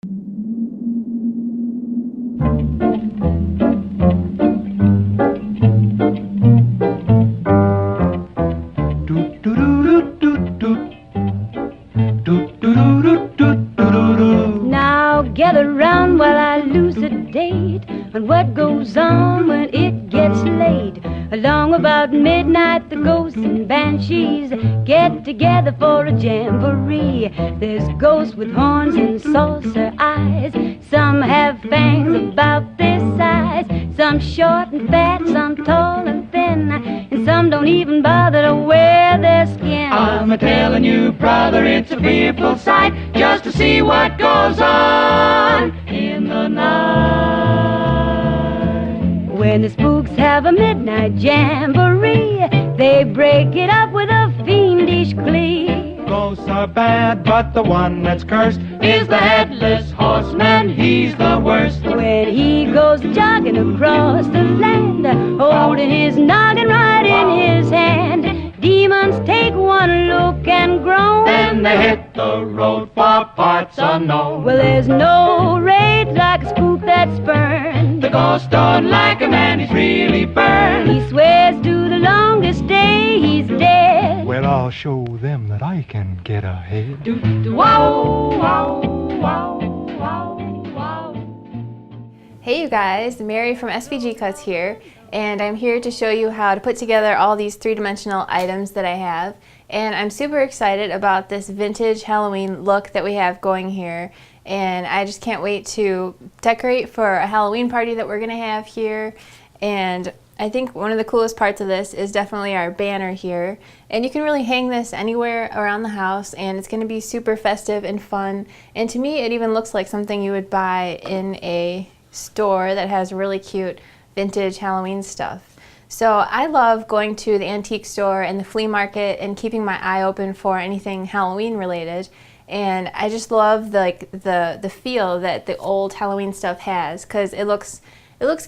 Now gather round while I elucidate on what goes on when it gets late. Along about midnight, the ghosts and banshees get together for a jamboree. There's ghosts with horns and saucer eyes. Some have fangs about this size. Some short and fat, some tall and thin, and some don't even bother to wear their skin. I'm a-telling you, brother, it's a fearful sight just to see what goes on in the night. When the spooks have a midnight jamboree, they break it up with a fiendish glee. Ghosts are bad, but the one that's cursed is the headless horseman. He's the worst. When he goes jogging across the land, holding his noggin right in his hand, demons take one look and groan. Then they hit the road for parts unknown. Well, there's no rage like a spook that's burned. The ghost don't like a man, he's really burned. He swears to the longest day he's dead. Well, I'll show them that I can get ahead. Wow, wow, wow, wow, wow. Hey you guys, Mary from SVG Cuts here, and I'm here to show you how to put together all these three-dimensional items that I have. And I'm super excited about this vintage Halloween look that we have going here, and I just can't wait to decorate for a Halloween party that we're gonna have here. And I think one of the coolest parts of this is definitely our banner here, and you can really hang this anywhere around the house, and it's going to be super festive and fun. And to me it even looks like something you would buy in a store that has really cute vintage Halloween stuff. So I love going to the antique store and the flea market and keeping my eye open for anything Halloween related. And I just love the feel that the old Halloween stuff has, because it looks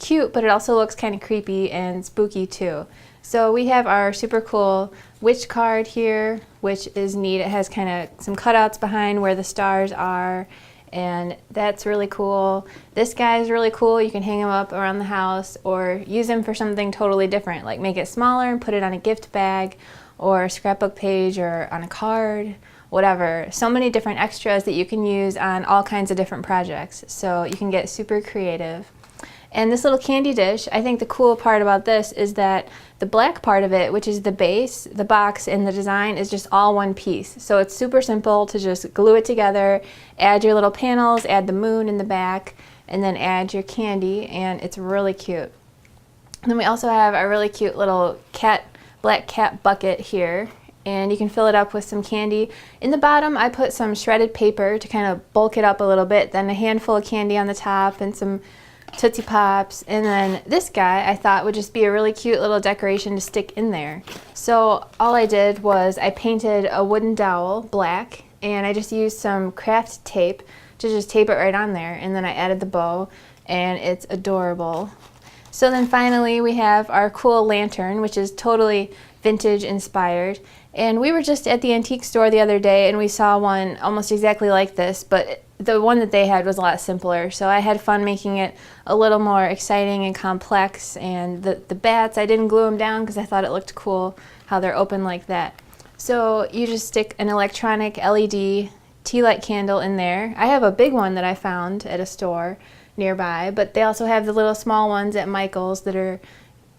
cute, but it also looks kind of creepy and spooky too. So we have our super cool witch card here, which is neat. It has kind of some cutouts behind where the stars are, and that's really cool. This guy is really cool. You can hang him up around the house or use him for something totally different, like make it smaller and put it on a gift bag or a scrapbook page or on a card, whatever. So many different extras that you can use on all kinds of different projects. So you can get super creative. And this little candy dish, I think the cool part about this is that the black part of it, which is the base, the box, and the design is just all one piece. So it's super simple to just glue it together, add your little panels, add the moon in the back, and then add your candy, and it's really cute. And then we also have a really cute little black cat bucket here, and you can fill it up with some candy. In the bottom I put some shredded paper to kind of bulk it up a little bit, then a handful of candy on the top and some Tootsie Pops, and then this guy I thought would just be a really cute little decoration to stick in there. So all I did was I painted a wooden dowel black, and I just used some craft tape to just tape it right on there, and then I added the bow, and it's adorable. So then finally we have our cool lantern, which is totally vintage inspired. And we were just at the antique store the other day and we saw one almost exactly like this, but the one that they had was a lot simpler. So I had fun making it a little more exciting and complex. And the bats, I didn't glue them down because I thought it looked cool how they're open like that. So you just stick an electronic LED tea light candle in there. I have a big one that I found at a store nearby, but they also have the little small ones at Michael's that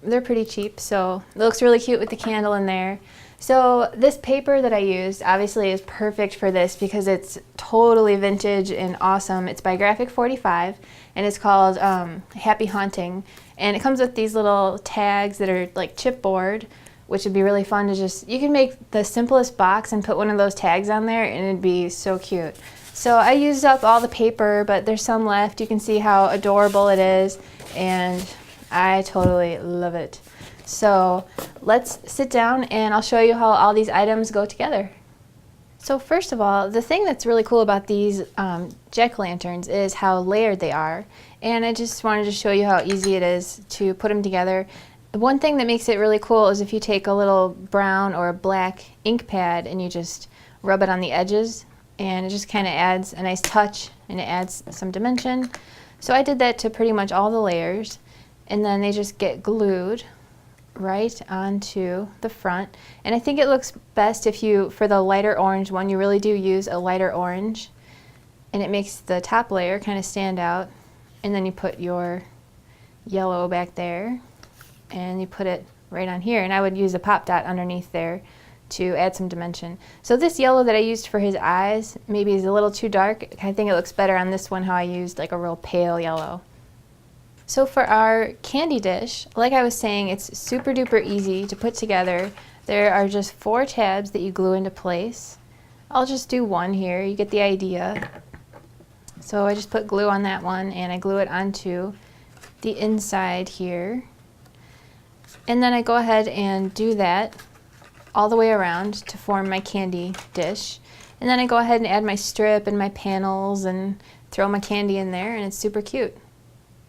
they're pretty cheap. So it looks really cute with the candle in there. So this paper that I used obviously is perfect for this because it's totally vintage and awesome. It's by Graphic 45 and it's called Happy Haunting, and it comes with these little tags that are like chipboard, which would be really fun to you can make the simplest box and put one of those tags on there and it'd be so cute. So I used up all the paper, but there's some left. You can see how adorable it is and I totally love it. So let's sit down and I'll show you how all these items go together. So first of all, the thing that's really cool about these jack-o'-lanterns is how layered they are. And I just wanted to show you how easy it is to put them together. One thing that makes it really cool is if you take a little brown or black ink pad and you just rub it on the edges, and it just kind of adds a nice touch and it adds some dimension. So I did that to pretty much all the layers, and then they just get glued right onto the front. And I think it looks best if you, for the lighter orange one, you really do use a lighter orange, and it makes the top layer kind of stand out. And then you put your yellow back there, and you put it right on here, and I would use a pop dot underneath there to add some dimension. So this yellow that I used for his eyes maybe is a little too dark. I think it looks better on this one how I used like a real pale yellow. So for our candy dish, like I was saying, it's super duper easy to put together. There are just 4 tabs that you glue into place. I'll just do one here, you get the idea. So I just put glue on that one, and I glue it onto the inside here. And then I go ahead and do that all the way around to form my candy dish. And then I go ahead and add my strip and my panels and throw my candy in there, and it's super cute.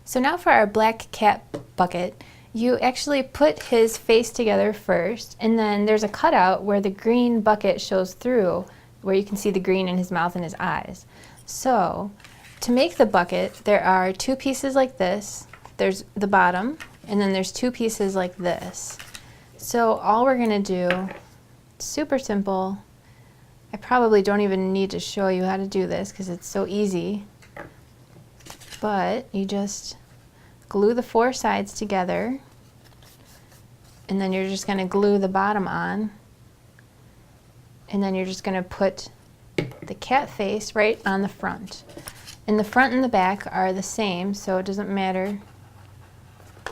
So now for our black cat bucket, you actually put his face together first, and then there's a cutout where the green bucket shows through, where you can see the green in his mouth and his eyes. So to make the bucket, there are 2 pieces like this. There's the bottom, and then there's 2 pieces like this. So all we're gonna do, super simple. I probably don't even need to show you how to do this because it's so easy. But you just glue the 4 sides together, and then you're just gonna glue the bottom on, and then you're just gonna put the cat face right on the front. And the front and the back are the same, so it doesn't matter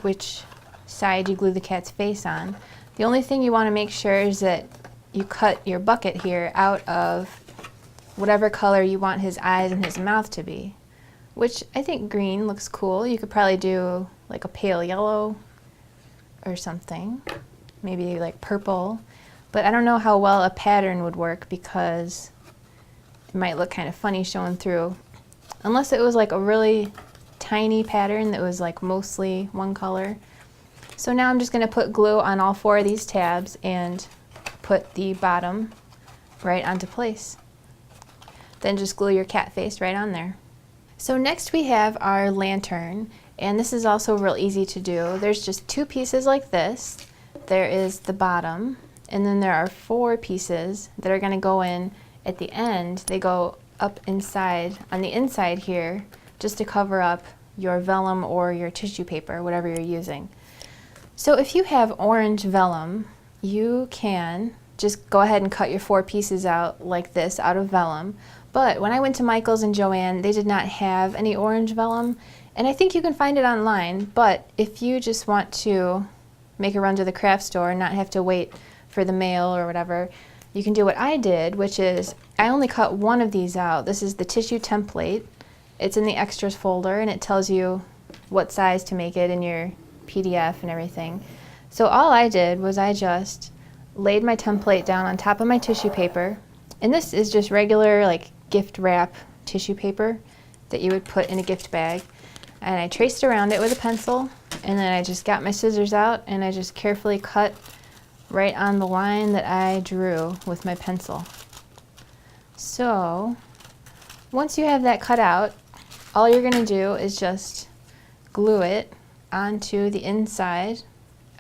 which side you glue the cat's face on. The only thing you want to make sure is that you cut your bucket here out of whatever color you want his eyes and his mouth to be, which I think green looks cool. You could probably do like a pale yellow or something, maybe like purple, but I don't know how well a pattern would work because it might look kind of funny showing through, unless it was like a really tiny pattern that was like mostly one color. So now I'm just going to put glue on all 4 of these tabs and put the bottom right onto place. Then just glue your cat face right on there. So next we have our lantern, and this is also real easy to do. There's just 2 pieces like this. There is the bottom, and then there are 4 pieces that are going to go in at the end. They go up inside, on the inside here, just to cover up your vellum or your tissue paper, whatever you're using. So if you have orange vellum, you can just go ahead and cut your 4 pieces out like this out of vellum. But when I went to Michael's and Joann, they did not have any orange vellum, and I think you can find it online. But if you just want to make a run to the craft store and not have to wait for the mail or whatever, you can do what I did, which is I only cut 1 of these out. This is the tissue template. It's in the extras folder, and it tells you what size to make it in your PDF and everything. So all I did was I just laid my template down on top of my tissue paper, and this is just regular like gift wrap tissue paper that you would put in a gift bag, and I traced around it with a pencil, and then I just got my scissors out and I just carefully cut right on the line that I drew with my pencil. So once you have that cut out, all you're going to do is just glue it onto the inside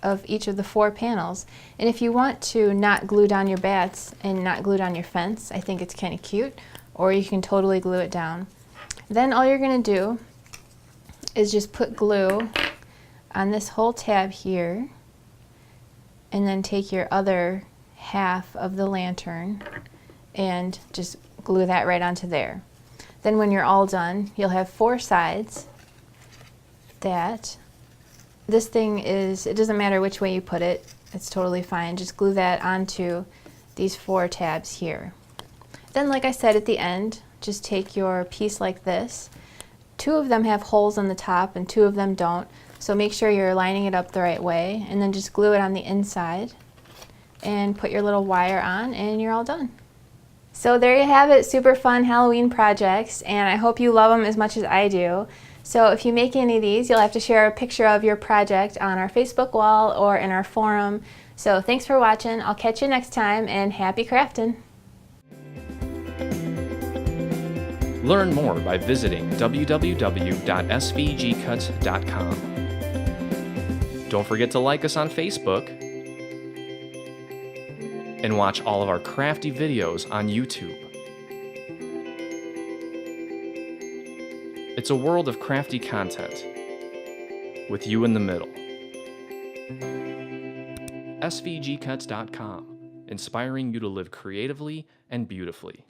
of each of the 4 panels. And if you want to not glue down your bats and not glue down your fence, I think it's kind of cute, or you can totally glue it down. Then all you're going to do is just put glue on this whole tab here, and then take your other half of the lantern and just glue that right onto there. Then when you're all done, you'll have 4 sides that this thing is, it doesn't matter which way you put it, it's totally fine. Just glue that onto these 4 tabs here. Then, like I said at the end, just take your piece like this. 2 of them have holes on the top and 2 of them don't, so make sure you're lining it up the right way, and then just glue it on the inside and put your little wire on, and you're all done. So there you have it, super fun Halloween projects, and I hope you love them as much as I do. So if you make any of these, you'll have to share a picture of your project on our Facebook wall or in our forum. So thanks for watching. I'll catch you next time, and happy crafting. Learn more by visiting www.svgcuts.com. Don't forget to like us on Facebook and watch all of our crafty videos on YouTube. It's a world of crafty content with you in the middle. svgcuts.com, inspiring you to live creatively and beautifully.